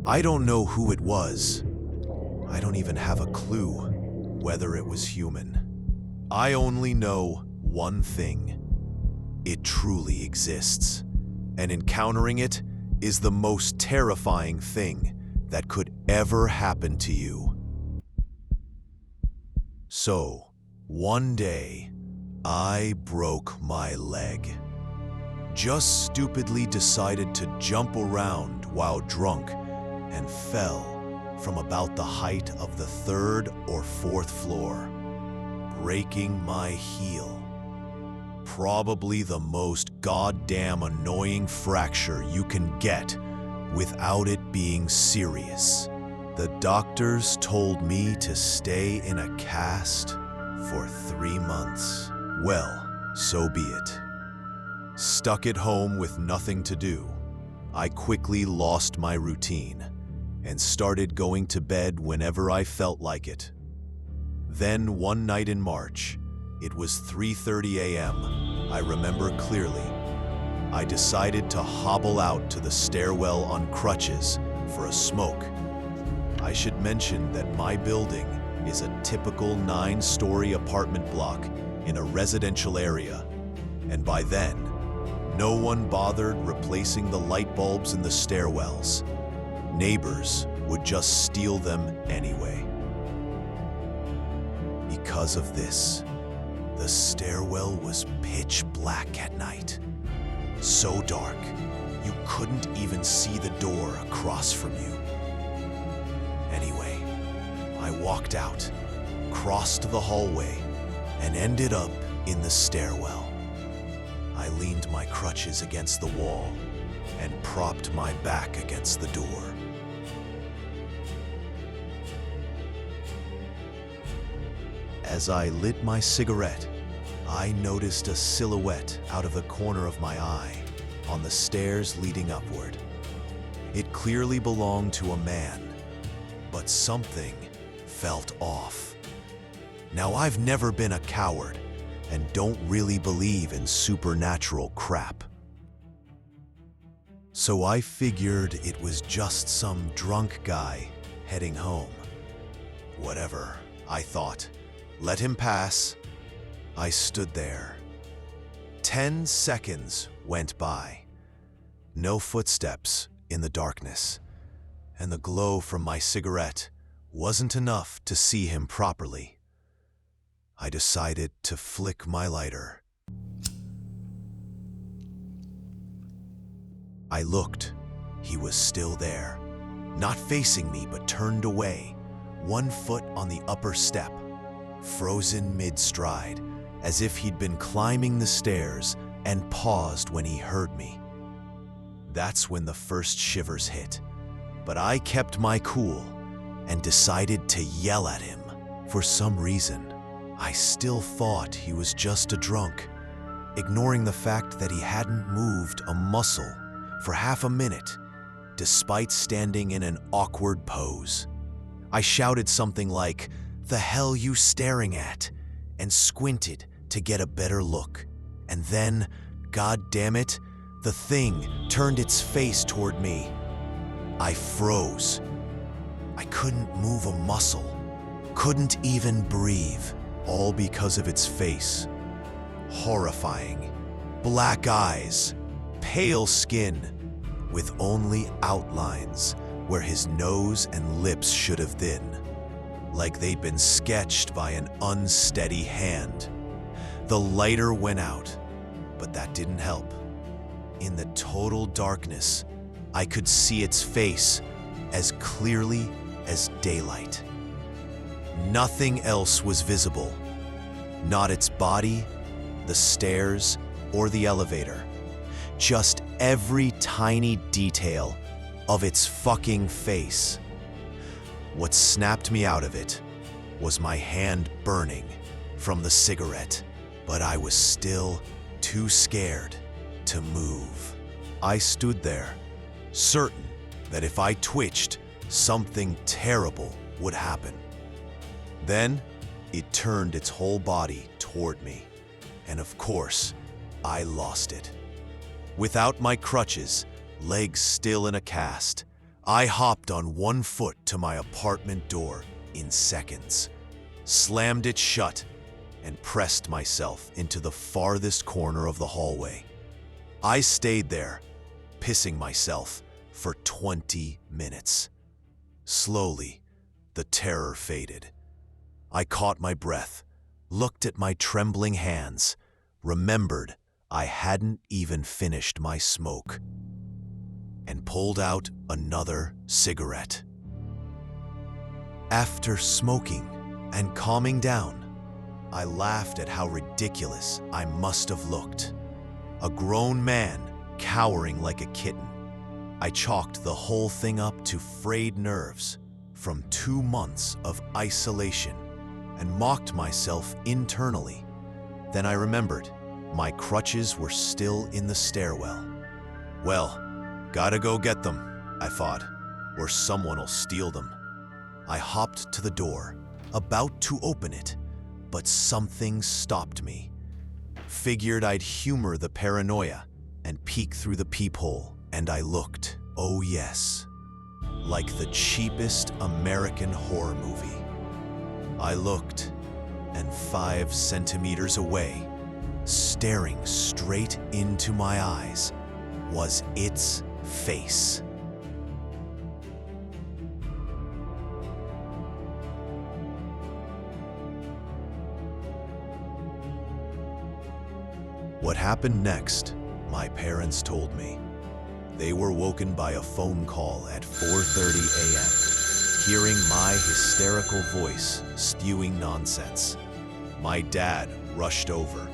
I don't know who it was. I don't even have a clue whether it was human. I only know one thing. It truly exists, and encountering it is the most terrifying thing that could ever happen to you. So, one day, I broke my leg. Just stupidly decided to jump around while drunk and fell from about the height of the 3rd or 4th floor, breaking my heel. Probably the most goddamn annoying fracture you can get without it being serious. The doctors told me to stay in a cast for 3 months. Well, so be it. Stuck at home with nothing to do, I quickly lost my routine and started going to bed whenever I felt like it. Then one night in March, it was 3:30 a.m., I remember clearly. I decided to hobble out to the stairwell on crutches for a smoke. I should mention that my building is a typical 9-story apartment block in a residential area, and by then, no one bothered replacing the light bulbs in the stairwells. Neighbors would just steal them anyway. Because of this, the stairwell was pitch black at night. So dark, you couldn't even see the door across from you. Anyway, I walked out, crossed the hallway, and ended up in the stairwell. I leaned my crutches against the wall and propped my back against the door. As I lit my cigarette, I noticed a silhouette out of the corner of my eye on the stairs leading upward. It clearly belonged to a man, but something felt off. Now, I've never been a coward and don't really believe in supernatural crap. So I figured it was just some drunk guy heading home. Whatever, I thought. Let him pass. I stood there. 10 seconds went by. No footsteps in the darkness, and the glow from my cigarette wasn't enough to see him properly. I decided to flick my lighter. I looked. He was still there, not facing me but turned away, 1 foot on the upper step, frozen mid-stride, as if he'd been climbing the stairs and paused when he heard me. That's when the first shivers hit, but I kept my cool and decided to yell at him. For some reason, I still thought he was just a drunk, ignoring the fact that he hadn't moved a muscle for half a minute, despite standing in an awkward pose. I shouted something like, "The hell you staring at?" and squinted to get a better look. And then, god damn it, the thing turned its face toward me. I froze. I couldn't move a muscle, couldn't even breathe, all because of its face. Horrifying. Black eyes, pale skin, with only outlines where his nose and lips should have been, like they'd been sketched by an unsteady hand. The lighter went out, but that didn't help. In the total darkness, I could see its face as clearly as daylight. Nothing else was visible. Not its body, the stairs, or the elevator. Just every tiny detail of its fucking face. What snapped me out of it was my hand burning from the cigarette, but I was still too scared to move. I stood there, certain that if I twitched, something terrible would happen. Then, it turned its whole body toward me, and of course, I lost it. Without my crutches, legs still in a cast, I hopped on one foot to my apartment door in seconds, slammed it shut, and pressed myself into the farthest corner of the hallway. I stayed there, pissing myself, for 20 minutes. Slowly, the terror faded. I caught my breath, looked at my trembling hands, remembered I hadn't even finished my smoke, and pulled out another cigarette. After smoking and calming down, I laughed at how ridiculous I must have looked. A grown man cowering like a kitten. I chalked the whole thing up to frayed nerves from 2 months of isolation and mocked myself internally. Then I remembered my crutches were still in the stairwell. Well, gotta go get them, I thought, or someone'll steal them. I hopped to the door, about to open it, but something stopped me. Figured I'd humor the paranoia and peek through the peephole, and I looked. Oh yes, like the cheapest American horror movie. I looked, and 5 centimeters away, staring straight into my eyes, was its face. What happened next, my parents told me. They were woken by a phone call at 4:30 a.m., hearing my hysterical voice spewing nonsense. My dad rushed over.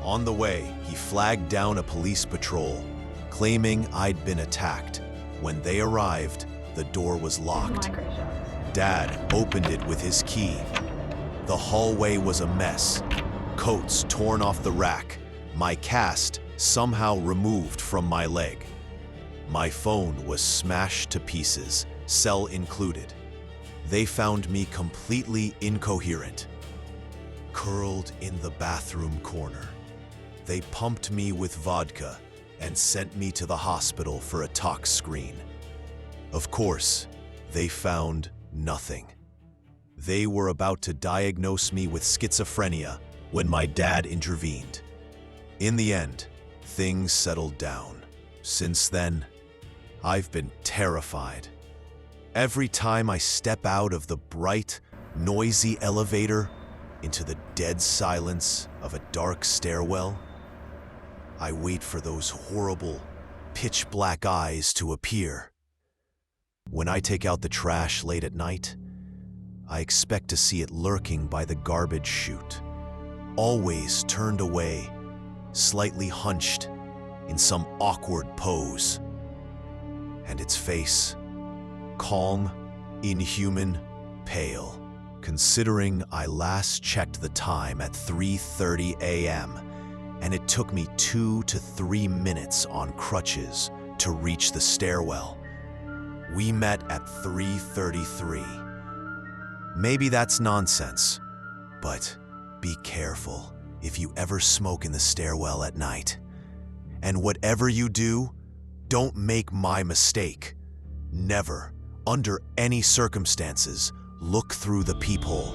On the way, he flagged down a police patrol, claiming I'd been attacked. When they arrived, the door was locked. Dad opened it with his key. The hallway was a mess. Coats torn off the rack, my cast somehow removed from my leg. My phone was smashed to pieces, cell included. They found me completely incoherent, curled in the bathroom corner. They pumped me with vodka and sent me to the hospital for a tox screen. Of course, they found nothing. They were about to diagnose me with schizophrenia when my dad intervened. In the end, things settled down. Since then, I've been terrified. Every time I step out of the bright, noisy elevator into the dead silence of a dark stairwell, I wait for those horrible, pitch-black eyes to appear. When I take out the trash late at night, I expect to see it lurking by the garbage chute, always turned away, slightly hunched in some awkward pose. And its face, calm, inhuman, pale. Considering I last checked the time at 3:30 a.m., and it took me 2 to 3 minutes on crutches to reach the stairwell. We met at 3:33. Maybe that's nonsense, but be careful if you ever smoke in the stairwell at night. And whatever you do, don't make my mistake. Never, under any circumstances, look through the peephole.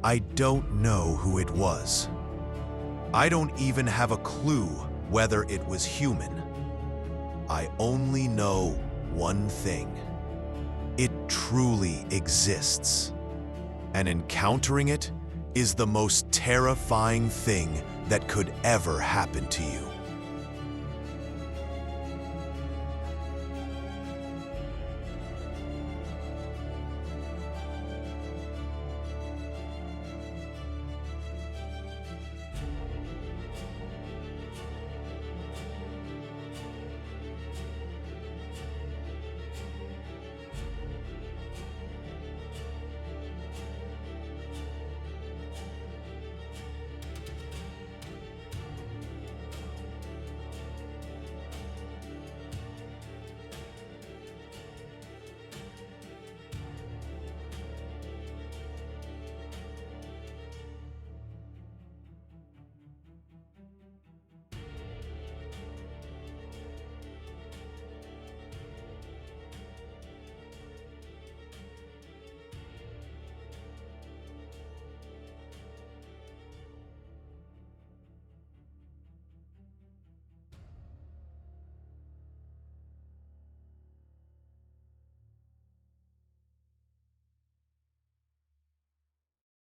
I don't know who it was. I don't even have a clue whether it was human. I only know one thing. It truly exists. And encountering it is the most terrifying thing that could ever happen to you.